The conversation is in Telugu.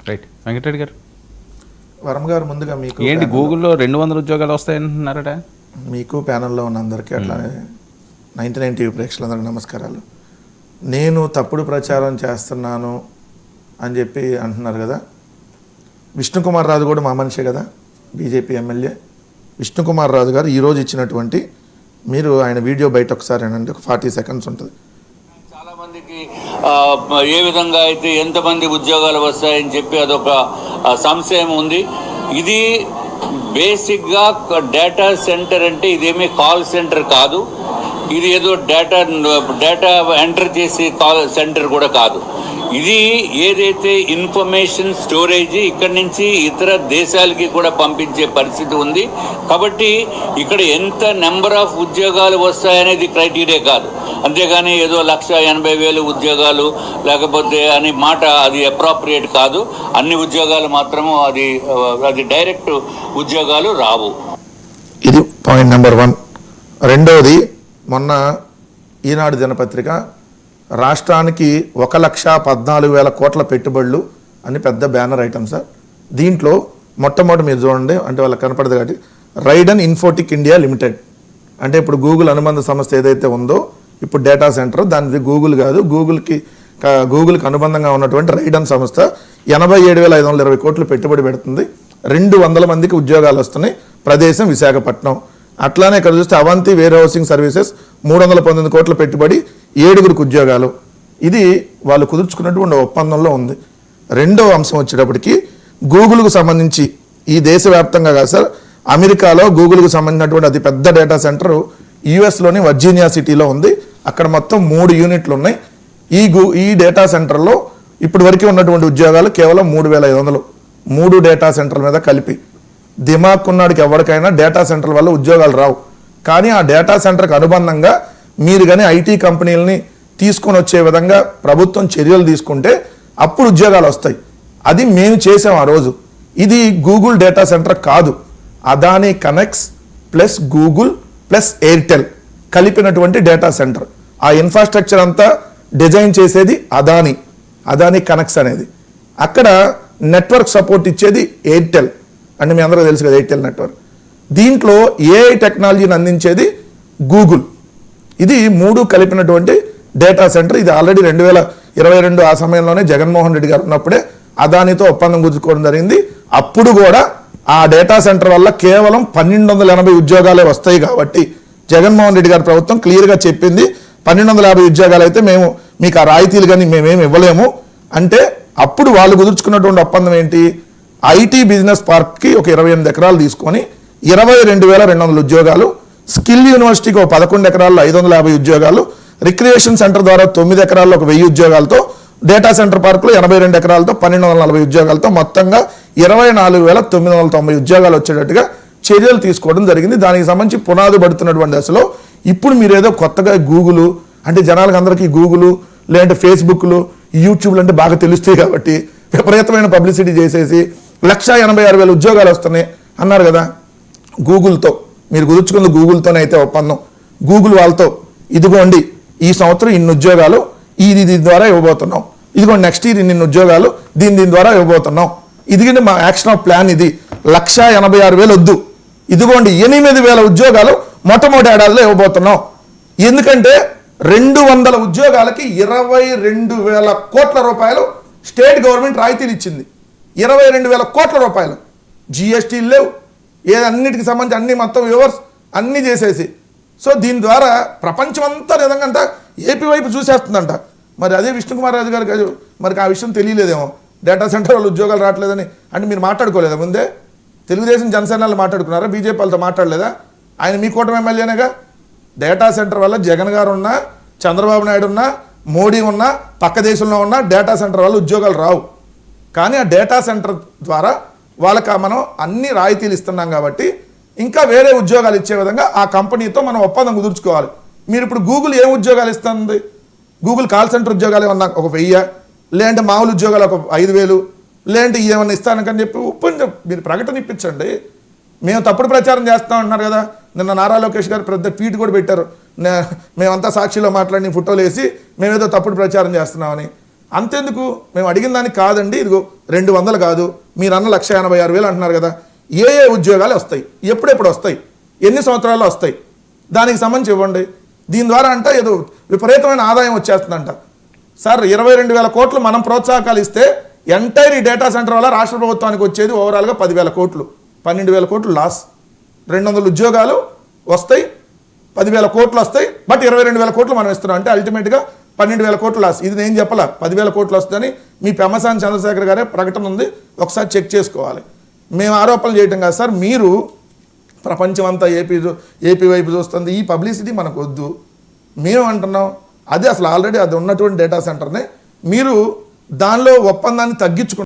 రైట్. వెంకటరెడ్డి గారు, వరం గారు, ముందుగా మీకు ఏంటి గూగుల్లో 200 ఉద్యోగాలు వస్తాయంటున్నారట? మీకు ప్యానెల్లో ఉన్న అందరికీ అట్లానే 99 టీవీ ప్రేక్షకులందరికీ నమస్కారాలు. నేను తప్పుడు ప్రచారం చేస్తున్నాను అని చెప్పి అంటున్నారు కదా. విష్ణుకుమార్ రాజు కూడా మా మనిషే కదా, బీజేపీ ఎమ్మెల్యే విష్ణుకుమార్ రాజు గారు ఈరోజు ఇచ్చినటువంటి, మీరు ఆయన వీడియో బయట ఒకసారి అనండి, ఒక 40 సెకండ్స్ ఉంటుంది. చాలా మందికి ఏ విధంగా అయితే ఎంతమంది ఉద్యోగాలు వస్తాయని చెప్పి అదొక సంశయం ఉంది. ఇది బేసిక్గా డేటా సెంటర్ అంటే ఇదేమీ కాల్ సెంటర్ కాదు. ఇది ఏదో డేటా ఎంటర్ చేసే కాల్ సెంటర్ కూడా కాదు. ఇది ఏదైతే ఇన్ఫర్మేషన్ స్టోరేజ్ ఇక్కడి నుంచి ఇతర దేశాలకి కూడా పంపించే పరిస్థితి ఉంది. కాబట్టి ఇక్కడ ఎంత నెంబర్ ఆఫ్ ఉద్యోగాలు వస్తాయనేది క్రైటీరియా కాదు. అంతేగాని ఏదో 1,80,000 ఉద్యోగాలు లేకపోతే అని మాట అది అప్రాప్రియేట్ కాదు. అన్ని ఉద్యోగాలు మాత్రము అది డైరెక్ట్ ఉద్యోగాలు రావు. ఇది పాయింట్ నెంబర్ 1. రెండోది, మొన్న ఈనాడు దినపత్రిక రాష్ట్రానికి 1,14,000 కోట్ల పెట్టుబడులు అని పెద్ద బ్యానర్ ఐటమ్ సార్. దీంట్లో మొట్టమొదటి మీరు చూడండి, అంటే వాళ్ళకి కనపడదు కాబట్టి, రైడన్ ఇన్ఫోటిక్ ఇండియా లిమిటెడ్ అంటే ఇప్పుడు గూగుల్ అనుబంధ సంస్థ ఏదైతే ఉందో ఇప్పుడు డేటా సెంటర్, దానిది గూగుల్ కాదు, గూగుల్కి అనుబంధంగా ఉన్నటువంటి రైడన్ సంస్థ 87,520 కోట్లు పెట్టుబడి పెడుతుంది. 200 మందికి ఉద్యోగాలు వస్తున్నాయి. ప్రదేశం విశాఖపట్నం. అట్లానే ఇక్కడ చూస్తే అవంతి వేర్ హౌసింగ్ సర్వీసెస్ 319 కోట్ల పెట్టుబడి, 7గురికి ఉద్యోగాలు. ఇది వాళ్ళు కుదుర్చుకున్నటువంటి ఒప్పందంలో ఉంది. రెండో అంశం వచ్చేటప్పటికి గూగుల్కు సంబంధించి ఈ దేశవ్యాప్తంగా కాదు సార్, అమెరికాలో గూగుల్కు సంబంధించినటువంటి అతి పెద్ద డేటా సెంటర్ యుఎస్లోని వర్జీనియా సిటీలో ఉంది. అక్కడ మొత్తం 3 యూనిట్లు ఉన్నాయి. ఈ డేటా సెంటర్లో ఇప్పటి వరకు ఉన్నటువంటి ఉద్యోగాలు కేవలం 3,500. 3 డేటా సెంటర్ల మీద కలిపి. దిమాగ్ ఉన్నాడికి ఎవరికైనా డేటా సెంటర్ వల్ల ఉద్యోగాలు రావు. కానీ ఆ డేటా సెంటర్కి అనుబంధంగా మీరు కానీ ఐటీ కంపెనీలని తీసుకొని వచ్చే విధంగా ప్రభుత్వం చర్యలు తీసుకుంటే అప్పుడు ఉద్యోగాలు వస్తాయి. అది మేము చేసాం ఆ రోజు. ఇది గూగుల్ డేటా సెంటర్ కాదు, Adani ConneX plus Google plus Airtel కలిపినటువంటి డేటా సెంటర్. ఆ ఇన్ఫ్రాస్ట్రక్చర్ అంతా డిజైన్ చేసేది అదానీ కనెక్ట్స్ అనేది. అక్కడ నెట్వర్క్ సపోర్ట్ ఇచ్చేది ఎయిర్టెల్, అంటే మీ అందరూ తెలుసు కదా ఎయిర్టెల్ నెట్వర్క్. దీంట్లో ఏఐ టెక్నాలజీని అందించేది గూగుల్. ఇది 3 కలిపినటువంటి డేటా సెంటర్. ఇది ఆల్రెడీ 2022 ఆ సమయంలోనే జగన్మోహన్ రెడ్డి గారు ఉన్నప్పుడే అదానితో ఒప్పందం కుదుర్చుకోవడం జరిగింది. అప్పుడు కూడా ఆ డేటా సెంటర్ వల్ల కేవలం 1,280 ఉద్యోగాలే వస్తాయి. కాబట్టి జగన్మోహన్ రెడ్డి గారి ప్రభుత్వం క్లియర్గా చెప్పింది, 1,250 ఉద్యోగాలు అయితే మేము మీకు ఆ రాయితీలు కానీ మేమేమి ఇవ్వలేము అంటే. అప్పుడు వాళ్ళు కుదుర్చుకున్నటువంటి ఒప్పందం ఏంటి, ఐటీ బిజినెస్ పార్క్కి ఒక 28 ఎకరాలు తీసుకొని 22,200 ఉద్యోగాలు, స్కిల్ యూనివర్సిటీకి ఒక 11 ఎకరాల్లో 550 ఉద్యోగాలు, రిక్రియేషన్ సెంటర్ ద్వారా 9 ఎకరాల్లో ఒక 1000 ఉద్యోగాలతో, డేటా సెంటర్ పార్కులో 82 ఎకరాలతో 1,240 ఉద్యోగాలతో మొత్తంగా 24,990 ఉద్యోగాలు వచ్చేటట్టుగా చర్యలు తీసుకోవడం జరిగింది. దానికి సంబంధించి పునాది పడుతున్నటువంటి దశలో ఇప్పుడు మీరు ఏదో కొత్తగా గూగుల్ అంటే జనాలకు అందరికీ గూగుల్ లేదంటే ఫేస్బుక్లు యూట్యూబ్లు అంటే బాగా తెలుస్తాయి కాబట్టి విపరీతమైన పబ్లిసిటీ చేసేసి 1,86,000 ఉద్యోగాలు వస్తున్నాయి అన్నారు కదా. గూగుల్తో మీరు కుదుర్చుకుంది గూగుల్తోనైతే ఒప్పందం, గూగుల్ వాళ్ళతో ఇదిగోండి ఈ సంవత్సరం ఇన్ని ఉద్యోగాలు దీని ద్వారా ఇవ్వబోతున్నాం, ఇదిగోండి నెక్స్ట్ ఇయర్ ఇన్ని ఉద్యోగాలు దీని ద్వారా ఇవ్వబోతున్నాం, ఇదిగోండి మా యాక్షన్ ఆఫ్ ప్లాన్, ఇది 1,86,000 వద్దు, ఇదిగోండి 8,000 ఉద్యోగాలు మొట్టమొదటి ఏడాదిలో ఇవ్వబోతున్నాం. ఎందుకంటే 200 ఉద్యోగాలకి 22,000 కోట్ల రూపాయలు స్టేట్ గవర్నమెంట్ రాయితీలు ఇచ్చింది. 22,000 కోట్ల రూపాయలు. జిఎస్టీలు లేవు, అన్నిటికి సంబంధించి అన్ని మొత్తం వ్యూవర్స్ అన్నీ చేసేసి. సో దీని ద్వారా ప్రపంచం అంతా నిజంగా అంతా ఏపీ వైపు చూసేస్తుందంట. మరి అదే విష్ణుకుమార్ రాజు గారికి మరి ఆ విషయం తెలియలేదేమో, డేటా సెంటర్ వాళ్ళు ఉద్యోగాలు రావట్లేదని. అంటే మీరు మాట్లాడుకోలేదా ముందే? తెలుగుదేశం జనసేనలు మాట్లాడుకున్నారా? బీజేపీ వాళ్ళతో మాట్లాడలేదా? ఆయన మీ కూటమి ఎమ్మెల్యేనేగా. డేటా సెంటర్ వల్ల జగన్ గారు ఉన్నా, చంద్రబాబు నాయుడు ఉన్నా, మోడీ ఉన్నా, పక్క దేశంలో ఉన్నా డేటా సెంటర్ వల్ల ఉద్యోగాలు రావు. కానీ ఆ డేటా సెంటర్ ద్వారా వాళ్ళకి మనం అన్ని రాయితీలు ఇస్తున్నాం కాబట్టి ఇంకా వేరే ఉద్యోగాలు ఇచ్చే విధంగా ఆ కంపెనీతో మనం ఒప్పందం కుదుర్చుకోవాలి. మీరు ఇప్పుడు గూగుల్ ఏం ఉద్యోగాలు ఇస్తుంది? గూగుల్ కాల్ సెంటర్ ఉద్యోగాలు ఏమన్నా ఒక 1000, లేదంటే మామూలు ఉద్యోగాలు ఒక 5,000, లేదంటే ఏమన్నా ఇస్తానని చెప్పి మీరు ప్రకటన ఇప్పించండి. మేము తప్పుడు ప్రచారం చేస్తాం అంటున్నారు కదా. నిన్న నారా లోకేష్ గారు పెద్ద ట్వీట్ కూడా పెట్టారు, మేమంతా సాక్షిలో మాట్లాడి ఫోటోలు వేసి మేమేదో తప్పుడు ప్రచారం చేస్తున్నామని. అంతెందుకు, మేము అడిగిన దానికి కాదండి, ఇదిగో 200 కాదు, మీరు అన్న 1,86,000 అంటున్నారు కదా, ఏ ఉద్యోగాలు వస్తాయి, ఎప్పుడెప్పుడు వస్తాయి, ఎన్ని సంవత్సరాల్లో వస్తాయి, దానికి సంబంధించి ఇవ్వండి. దీని ద్వారా అంట ఏదో విపరీతమైన ఆదాయం వచ్చేస్తుందంట. సార్ 22,000 కోట్లు మనం ప్రోత్సాహకాలు ఇస్తే ఎంటైర్ ఈ డేటా సెంటర్ వల్ల రాష్ట్ర ప్రభుత్వానికి వచ్చేది ఓవరాల్గా 10,000 కోట్లు, 12,000 కోట్లు లాస్. 200 ఉద్యోగాలు వస్తాయి, 10,000 కోట్లు వస్తాయి, బట్ 22,000 కోట్లు మనం ఇస్తున్నాం అంటే అల్టిమేట్గా 12,000 కోట్లు లాస్. ఇది నేను చెప్పాలా, 10,000 కోట్లు వస్తుందని మీ పెమ్మసాని చంద్రశేఖర్ గారే ప్రకటన ఉంది, ఒకసారి చెక్ చేసుకోవాలి. మేము ఆరోపణలు చేయటం కాదు సార్, మీరు ప్రపంచం అంతా ఏపీ వైపు చూస్తుంది, ఈ పబ్లిసిటీ మనకు వద్దు. మేము అంటున్నాం అది అసలు ఆల్రెడీ అది ఉన్నటువంటి డేటా సెంటర్నే మీరు దానిలో ఒప్పందాన్ని తగ్గించుకుంటారు.